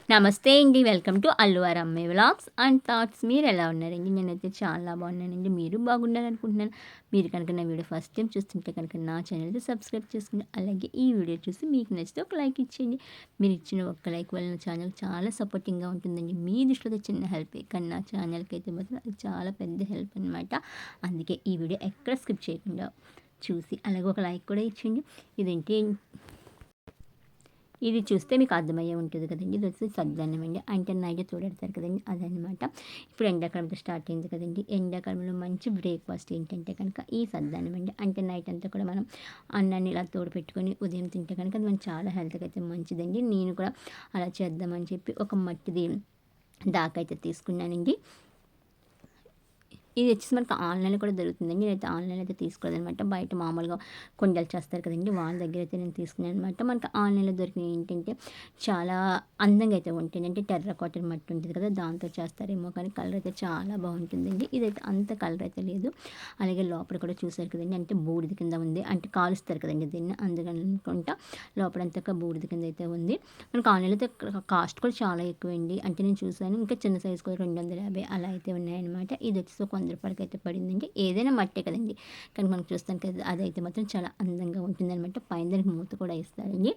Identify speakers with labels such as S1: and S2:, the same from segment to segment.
S1: నమస్తే అండి. Welcome to Allu Aramme vlogs and thoughts. మీరు ఎలా ఉన్నారండి? నేనైతే చాలా బాగున్నానండి. మీరు బాగుండాలనుకుంటున్నాను. మీరు కనుక నా వీడియో ఫస్ట్ టైం చూస్తుంటే కనుక నా ఛానల్‌ని సబ్స్క్రైబ్ చేసుకోండి. అలాగే ఈ వీడియో చూసి మీకు నచ్చితే ఒక లైక్ ఇచ్చేయండి. మీరు ఇచ్చిన ఒక్క లైక్ వల్ల నా ఛానల్ చాలా సపోర్టింగ్‌గా ఉంటుందండి. మీ దృష్టిలో అది చిన్న హెల్పే. కానీ నా ఛానల్‌కి అయితే మాత్రం అది చాలా పెద్ద హెల్ప్ అనమాట. అందుకే ఈ వీడియో ఎక్కడ స్కిప్ చేయకుండా చూసి అలాగే ఒక లైక్ కూడా ఇచ్చేయండి. ఇదేంటి ఇది చూస్తే మీకు అర్థమయ్యే ఉంటుంది కదండీ. ఇది వచ్చేసి సద్దన్నం అండి. అంటే నైట్ తోడెడతారు కదండీ అదనమాట. ఇప్పుడు ఎండాకాలంతో స్టార్ట్ అయింది కదండీ. ఎండాకాలంలో మంచి బ్రేక్‌ఫాస్ట్ ఏంటంటే కనుక ఈ సద్దన్నం అండి. అంటే నైట్ అంతా కూడా మనం అన్నాన్ని ఇలా తోడు పెట్టుకొని ఉదయం తింటే కనుక అది మనకి చాలా హెల్త్‌కి అయితే మంచిదండి. నేను కూడా అలా చేద్దామని చెప్పి ఒక మట్టిది దాకైతే తీసుకున్నానండి. ఇది వచ్చేసి మనకు ఆన్‌లైన్‌లో కూడా దొరుకుతుందండి. నేనైతే ఆన్‌లైన్‌లో అయితే తీసుకోలేదనమాట. బయట మామూలుగా కుండలు చేస్తారు కదండీ! వాళ్ళ దగ్గర అయితే నేను తీసుకున్నాననమాట. మనకు ఆన్‌లైన్‌లో దొరికినవి ఏంటంటే చాలా అందంగా అయితే ఉంటుంది. అంటే టెర్రకోట మట్టి ఉంటుంది కదా! దాంతో చేస్తారేమో కానీ కలర్ అయితే చాలా బాగుంటుందండి. ఇదైతే అంత కలర్ అయితే లేదు. అలాగే లోపల కూడా చూసారు కదండీ! అంటే బూడిద కింద ఉంది. అంటే కాలుస్తారు కదండీ దీన్ని. అందుకని అనుకుంటా లోపలంతా బూడిద కింద అయితే ఉంది. మనకు ఆన్‌లైన్‌లో అయితే కాస్ట్ కూడా చాలా ఎక్కువండి. అంటే నేను చూసాను. ఇంకా చిన్న సైజ్ కూడా 250 అలా అయితే ఉన్నాయన్నమాట. ఇది వచ్చేసి ఒక రూ. 100 అయితే పడిందండి. ఏదైనా మట్టే కదండీ! కానీ మనకు చూస్తాను కదా! అదైతే మాత్రం చాలా అందంగా ఉంటుందనమాట. పైన దానికి మూత కూడా ఇస్తారండి.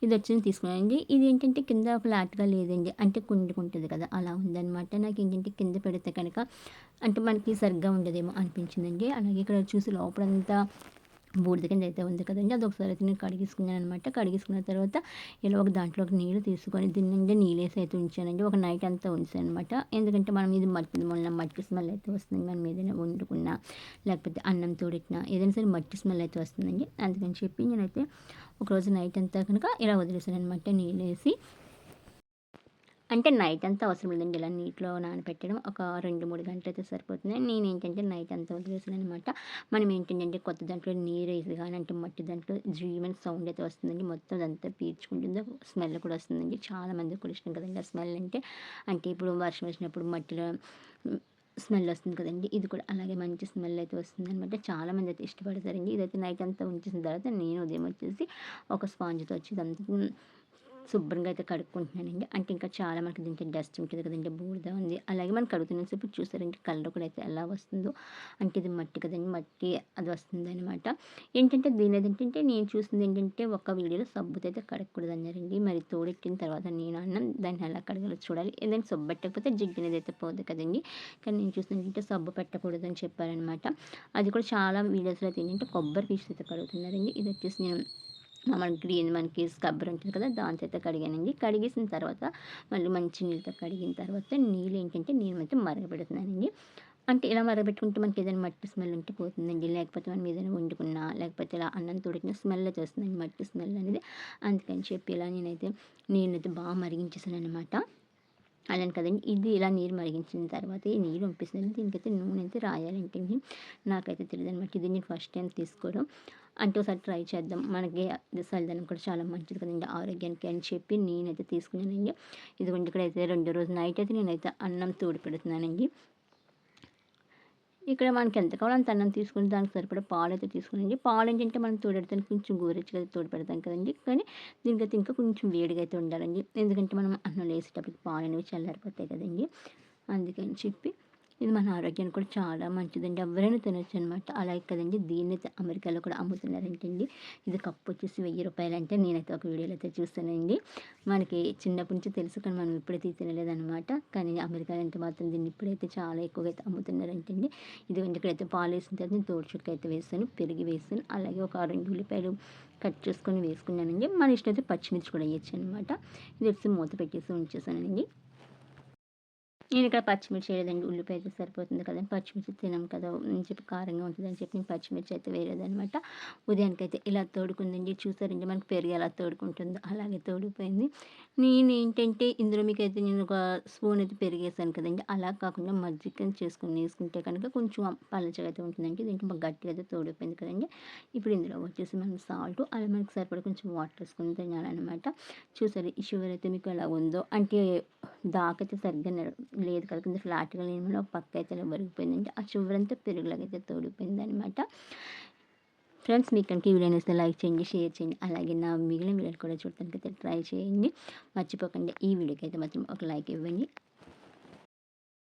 S1: ఇది వచ్చి నేను తీసుకున్నానండి. ఇదేంటంటే కింద ఫ్లాట్‌గా లేదండి. అంటే కుండుకుంటది కదా! అలా ఉందనమాట. నాకేంటంటే కింద పెడితే కనుక అంటే మనకి సరిగ్గా ఉండదేమో అనిపించిందండి. అలాగే ఇక్కడ చూసి లోపలంతా బూడిద కింద అయితే ఉంది కదండీ! అదొకసారి అయితే నేను కడిగేసుకున్నాననమాట. కడిగేసుకున్న తర్వాత ఇలా ఒక దాంట్లోకి నీళ్ళు తీసుకొని దీని నిండా నీళ్ళేసి అయితే ఉంచానండి. ఒక నైట్ అంతా ఉంచాననమాట. ఎందుకంటే మనం ఇది మట్టి మొన్న మట్టి స్మెల్ అయితే వస్తుంది. మనం ఏదైనా వండుకున్నా, లేకపోతే అన్నం తోడెట్టినా ఏదైనా సరే మట్టి స్మెల్ అయితే వస్తుందండి. అందుకని చెప్పి నేనైతే ఒకరోజు నైట్ అంతా కనుక ఇలా వదిలేసాననమాట నీళ్ళేసి. అంటే నైట్ అంతా అవసరం లేదండి. ఇలా నీటిలో నానబెట్టడం ఒక 2, 3 గంటలయితే సరిపోతుంది. నేనేంటంటే నైట్ అంతా వదిలేసాననమాట. మనం ఏంటంటే కొత్త దాంట్లో నీరేసి గాని అంటే మట్టి దాంట్లో జీమని సౌండ్ అయితే వస్తుందండి. మొత్తం అదంతా పీల్చుకుంటుంది. స్మెల్ కూడా వస్తుందండి. చాలా మందికి కూడా ఇష్టం కదండీ ఆ స్మెల్ అంటే. అంటే ఇప్పుడు వర్షం వచ్చినప్పుడు మట్టిలో స్మెల్ వస్తుంది కదండీ! ఇది కూడా అలాగే మంచి స్మెల్ అయితే వస్తుందనమాట. చాలామంది అయితే ఇష్టపడతారండి. ఇదైతే నైట్ అంతా ఉంచేసిన తర్వాత నేను ఉదయం వచ్చేసి ఒక స్పాంజ్‌తో వచ్చి ఇదంతా శుభ్రంగా అయితే కడుక్కుంటున్నానండి. అంటే ఇంకా చాలా మనకి దీంట్లో డస్ట్ ఉంటుంది కదండీ! బూడిద ఉంది. అలాగే మనం కడుగుతున్న సేపు చూసారంటే కలర్ కూడా అయితే ఎలా వస్తుందో. అంటే ఇది మట్టి కదండీ! మట్టి అది వస్తుందనమాట. ఏంటంటే దీనేదేంటంటే నేను చూసింది ఏంటంటే ఒక వీడియోలో సబ్బుతో అయితే కడగకూడదన్నారండి. మరి తోడెట్టిన తర్వాత నేను అన్నాను దాన్ని ఎలా కడగాలో చూడాలి. ఏదైనా సబ్బు పెట్టకపోతే జిడ్డు అనేది అయితే పోద్ది కదండీ! కానీ నేను చూసింది ఏంటంటే సబ్బు పెట్టకూడదని చెప్పారనమాట. అది కూడా చాలా వీడియోస్‌లో అయితే ఏంటంటే కొబ్బరి పీచుతో అయితే కడుగుతున్నారండి. ఇది వచ్చేసి నేను మనకి గ్రీన్ మనకి స్క్రబ్బర్ ఉంటుంది కదా! దాంతో అయితే కడిగానండి. కడిగేసిన తర్వాత మళ్ళీ మంచి నీళ్ళతో కడిగిన తర్వాత నీళ్ళేంటంటే నేనైతే మరగబెడుతున్నానండి. అంటే ఇలా మరగబెట్టుకుంటే మనకి ఏదైనా మట్టి స్మెల్ ఉంటే పోతుందండి. లేకపోతే మనం ఏదైనా వండుకున్నా, లేకపోతే ఇలా అన్నం తోడెట్టినా స్మెల్ అయితే వస్తుందండి మట్టి స్మెల్ అనేది. అందుకని చెప్పి ఇలా నేనైతే నీళ్ళనైతే బాగా మరిగించేసాననమాట. అలానే కదండీ! ఇది ఇలా నీరు మరిగించిన తర్వాత ఈ నీరు వంపేసింది. దీనికైతే నూనె అయితే రాయాలంటండి. నాకైతే తెలీదనమాట. ఇది నేను ఫస్ట్ టైం తీసుకోవడం. అంటే ఒకసారి ట్రై చేద్దాం. మనకి చల్లదనం కూడా చాలా మంచిది కదండీ ఆరోగ్యానికి అని చెప్పి నేనైతే తీసుకున్నానండి. ఇదిగోండి ఇక్కడైతే రెండో రోజు నైట్ అయితే నేనైతే అన్నం తోడు పెడుతున్నానండి. ఇక్కడ మనకి ఎంత కావాలో అంత అన్నం తీసుకొని దానికి సరిపడా పాలైతే తీసుకున్నానండి. పాలేంటంటే మనం తోడెడతానికి కొంచెం గోరువెచ్చగా తోడుపెడతాం కదండీ! కానీ దీనికైతే ఇంకా కొంచెం వేడిగా అయితే ఉండాలండి. ఎందుకంటే మనం అన్నంలో ఏసేటప్పటికి పాలనేవి చల్లారిపోతాయి కదండీ! అందుకని చెప్పి ఇది మన ఆరోగ్యానికి కూడా చాలా మంచిదండి. ఎవ్వరైనా తినొచ్చనమాట. అలాగే కదండీ! దీన్నైతే అమెరికాలో కూడా అమ్ముతున్నారంటండి. ఇది కప్పు వచ్చేసి రూ. 1000 అంటే నేనైతే ఒక వీడియోలో అయితే చూసానండి. మనకి చిన్నప్పటి నుంచి తెలుసు కానీ మనం ఎప్పుడైతే తినలేదనమాట. కానీ అమెరికాలో అంటే మాత్రం దీన్ని ఇప్పుడైతే చాలా ఎక్కువగా అయితే అమ్ముతున్నారంటండి. ఇదిగోండి ఇక్కడైతే పాలేసిన తర్వాత నేను తోడు చుక్క అయితే వేసాను. పెరుగు వేసాను. అలాగే ఒక 2 ఉల్లిపాయలు కట్ చేసుకొని వేసుకున్నానండి. మన ఇష్టం అయితే పచ్చిమిర్చి కూడా వేయొచ్చనమాట. ఇది వచ్చి మూత పెట్టేసి ఉంచేసానండి. నేనిక్కడ పచ్చిమిర్చి వేయలేదండి. ఉల్లిపాయ అయితే సరిపోతుంది కదండీ! పచ్చిమిర్చి తినం కదా! అని చెప్పి కారంగా ఉంటదని చెప్పి నేను పచ్చిమిర్చి అయితే వేయలేదనమాట. ఉదయానికైతే ఇలా తోడుకుందండి. చూసారండి మనకి పెరుగు ఎలా తోడుకుంటుందో అలాగే తోడుకుపోయింది. నేనేంటంటే ఇందులో మీకైతే నేను ఒక స్పూన్ అయితే పెరుగేసాను కదండీ! అలా కాకుండా మజ్జిగని వేసుకుంటే కనుక కొంచెం పలచగా అయితే ఉంటుందండి. దీంట్లో బాగా గట్టిగా అయితే తోడిపోయింది కదండీ! ఇప్పుడు ఇందులో వచ్చేసి మనం సాల్ట్ అలాగే మనకి సరిపడా కొంచెం వాటర్ వేసుకొని తినాలనమాట. చూసారు ఈ షుగర్ అయితే మీకు ఎలా ఉందో అంటే దాకైతే సరిగ్గా లేదు కదా! కింద ఫ్లాట్‌గా లేని ఒక పక్క అయితే ఇలా ఒరిగిపోయిందండి. ఆ చివరంతా పెరుగులాగైతే తోడిపోయిందనమాట. ఫ్రెండ్స్ మీకు కనుక ఈ వీడియో నచ్చితే లైక్ చేయండి, షేర్ చేయండి. అలాగే నా మిగిలిన వీడియోలు కూడా చూడటానికైతే ట్రై చేయండి. మర్చిపోకండి ఈ వీడియోకి అయితే మాత్రం ఒక లైక్ ఇవ్వండి.